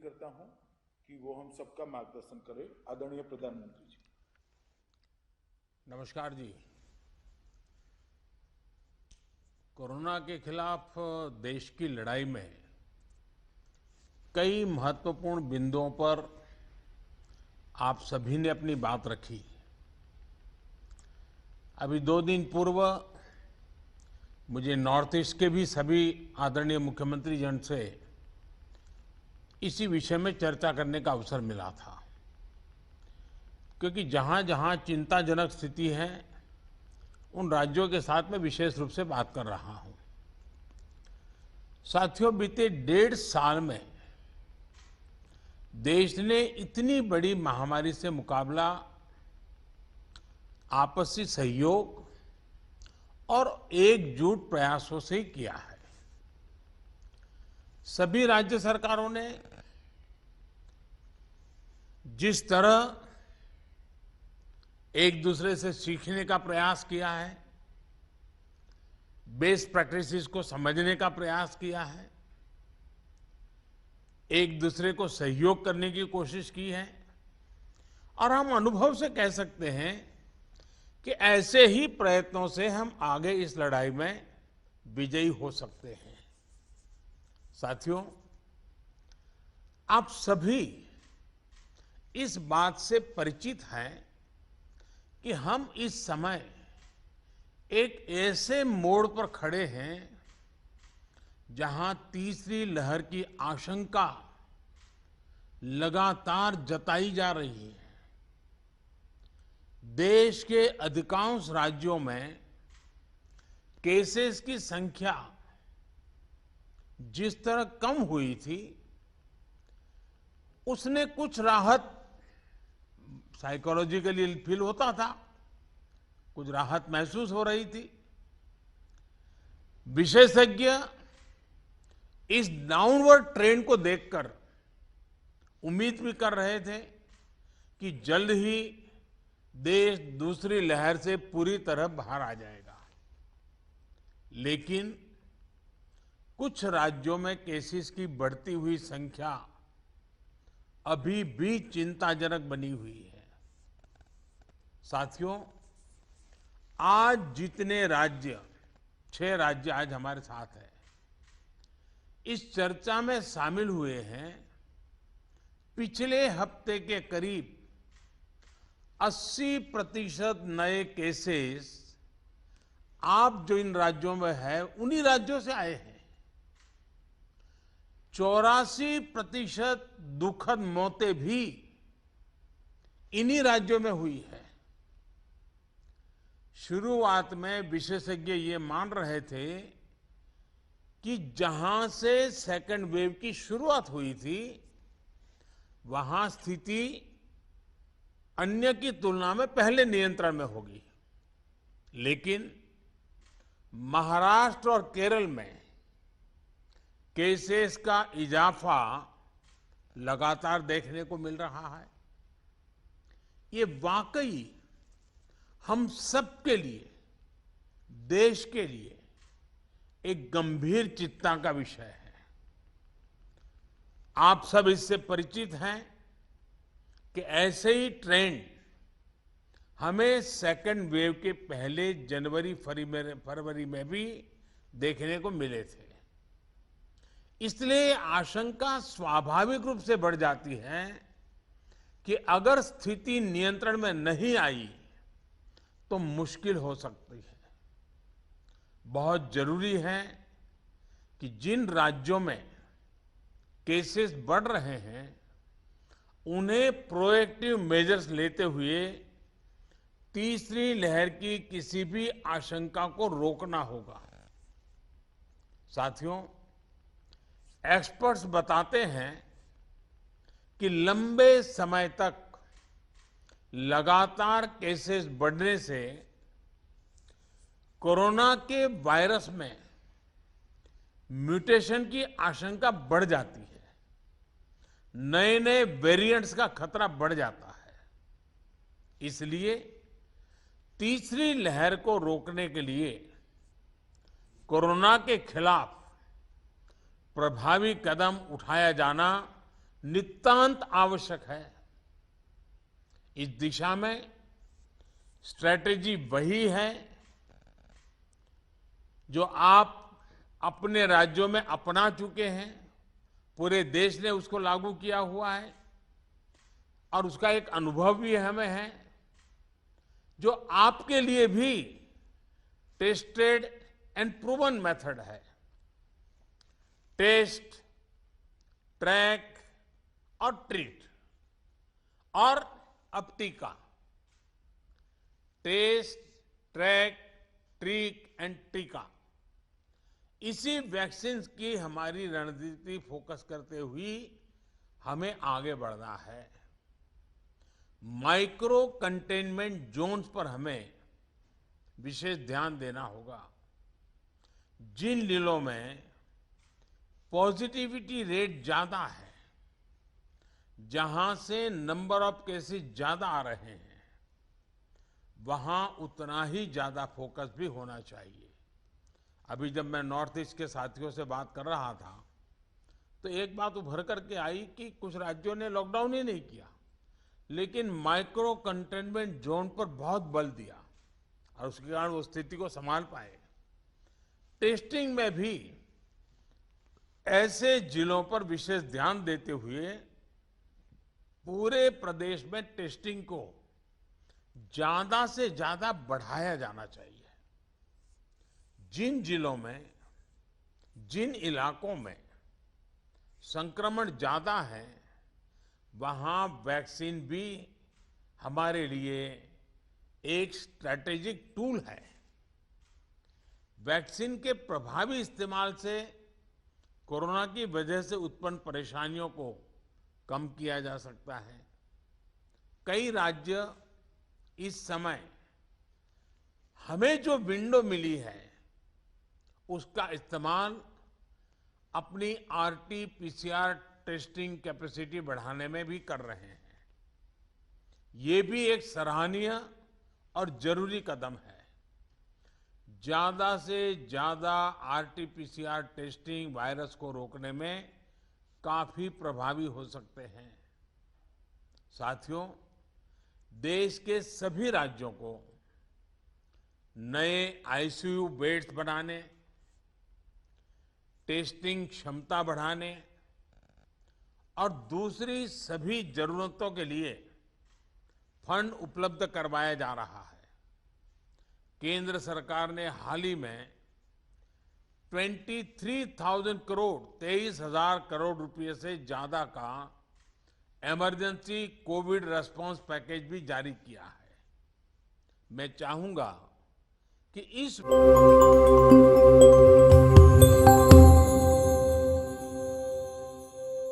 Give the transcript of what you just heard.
करता हूं कि वो हम सबका मार्गदर्शन करें। आदरणीय प्रधानमंत्री जी। नमस्कार जी। कोरोना के खिलाफ देश की लड़ाई में कई महत्वपूर्ण बिंदुओं पर आप सभी ने अपनी बात रखी। अभी 2 दिन पूर्व मुझे नॉर्थ ईस्ट के भी सभी आदरणीय मुख्यमंत्री जन से इसी विषय में चर्चा करने का अवसर मिला था, क्योंकि जहां जहां चिंताजनक स्थिति है उन राज्यों के साथ मैं विशेष रूप से बात कर रहा हूं। साथियों, बीते 1.5 साल में देश ने इतनी बड़ी महामारी से मुकाबला आपसी सहयोग और एकजुट प्रयासों से ही किया है। सभी राज्य सरकारों ने जिस तरह एक दूसरे से सीखने का प्रयास किया है, बेस्ट प्रैक्टिसेस को समझने का प्रयास किया है, एक दूसरे को सहयोग करने की कोशिश की है, और हम अनुभव से कह सकते हैं कि ऐसे ही प्रयत्नों से हम आगे इस लड़ाई में विजयी हो सकते हैं। साथियों, आप सभी इस बात से परिचित हैं कि हम इस समय एक ऐसे मोड़ पर खड़े हैं जहां तीसरी लहर की आशंका लगातार जताई जा रही है। देश के अधिकांश राज्यों में केसेस की संख्या जिस तरह कम हुई थी, उसने कुछ राहत साइकोलॉजिकली फील होता था, कुछ राहत महसूस हो रही थी। विशेषज्ञ इस डाउनवर्ड ट्रेंड को देखकर उम्मीद भी कर रहे थे कि जल्द ही देश दूसरी लहर से पूरी तरह बाहर आ जाएगा। लेकिन कुछ राज्यों में केसेस की बढ़ती हुई संख्या अभी भी चिंताजनक बनी हुई है। साथियों, आज जितने राज्य, 6 राज्य आज हमारे साथ हैं, इस चर्चा में शामिल हुए हैं, पिछले हफ्ते के करीब 80% नए केसेस आप जो इन राज्यों में है उन्हीं राज्यों से आए हैं। 84% दुखद मौतें भी इन्हीं राज्यों में हुई है। शुरुआत में विशेषज्ञ ये मान रहे थे कि जहां से सेकेंड वेव की शुरुआत हुई थी, वहां स्थिति अन्य की तुलना में पहले नियंत्रण में होगी। लेकिन महाराष्ट्र और केरल में केसेस का इजाफा लगातार देखने को मिल रहा है। ये वाकई हम सबके लिए, देश के लिए एक गंभीर चिंता का विषय है। आप सब इससे परिचित हैं कि ऐसे ही ट्रेंड हमें सेकेंड वेव के पहले जनवरी फरवरी में भी देखने को मिले थे। इसलिए आशंका स्वाभाविक रूप से बढ़ जाती है कि अगर स्थिति नियंत्रण में नहीं आई तो मुश्किल हो सकती है। बहुत जरूरी है कि जिन राज्यों में केसेस बढ़ रहे हैं, उन्हें प्रोएक्टिव मेजर्स लेते हुए तीसरी लहर की किसी भी आशंका को रोकना होगा। साथियों, एक्सपर्ट्स बताते हैं कि लंबे समय तक लगातार केसेस बढ़ने से कोरोना के वायरस में म्यूटेशन की आशंका बढ़ जाती है, नए नए वेरिएंट्स का खतरा बढ़ जाता है। इसलिए तीसरी लहर को रोकने के लिए कोरोना के खिलाफ प्रभावी कदम उठाया जाना नितांत आवश्यक है। इस दिशा में स्ट्रैटेजी वही है जो आप अपने राज्यों में अपना चुके हैं, पूरे देश ने उसको लागू किया हुआ है और उसका एक अनुभव भी हमें है, जो आपके लिए भी टेस्टेड एंड प्रूवन मेथड है। टेस्ट, ट्रैक और ट्रीट और अब टीका। टेस्ट, ट्रैक, ट्रीट एंड टीका, इसी वैक्सीन की हमारी रणनीति फोकस करते हुए हमें आगे बढ़ना है। माइक्रो कंटेनमेंट जोन्स पर हमें विशेष ध्यान देना होगा। जिन जिलों में पॉजिटिविटी रेट ज्यादा है, जहां से नंबर ऑफ केसेस ज्यादा आ रहे हैं, वहां उतना ही ज्यादा फोकस भी होना चाहिए। अभी जब मैं नॉर्थ ईस्ट के साथियों से बात कर रहा था तो एक बात उभर करके आई कि कुछ राज्यों ने लॉकडाउन ही नहीं किया, लेकिन माइक्रो कंटेनमेंट जोन पर बहुत बल दिया और उसके कारण वो स्थिति को संभाल पाए। टेस्टिंग में भी ऐसे जिलों पर विशेष ध्यान देते हुए पूरे प्रदेश में टेस्टिंग को ज्यादा से ज्यादा बढ़ाया जाना चाहिए। जिन जिलों में, जिन इलाकों में संक्रमण ज्यादा है, वहां वैक्सीन भी हमारे लिए एक स्ट्रैटेजिक टूल है। वैक्सीन के प्रभावी इस्तेमाल से कोरोना की वजह से उत्पन्न परेशानियों को कम किया जा सकता है। कई राज्य इस समय हमें जो विंडो मिली है उसका इस्तेमाल अपनी आरटी-पीसीआर टेस्टिंग कैपेसिटी बढ़ाने में भी कर रहे हैं। ये भी एक सराहनीय और जरूरी कदम है। ज्यादा से ज्यादा आरटी-पीसीआर टेस्टिंग वायरस को रोकने में काफी प्रभावी हो सकते हैं। साथियों, देश के सभी राज्यों को नए आईसीयू बेड्स बनाने, टेस्टिंग क्षमता बढ़ाने और दूसरी सभी जरूरतों के लिए फंड उपलब्ध करवाया जा रहा है। केंद्र सरकार ने हाल ही में 23,000 करोड़ 23,000 करोड़ रुपए से ज्यादा का इमरजेंसी कोविड रेस्पॉन्स पैकेज भी जारी किया है। मैं चाहूंगा कि इस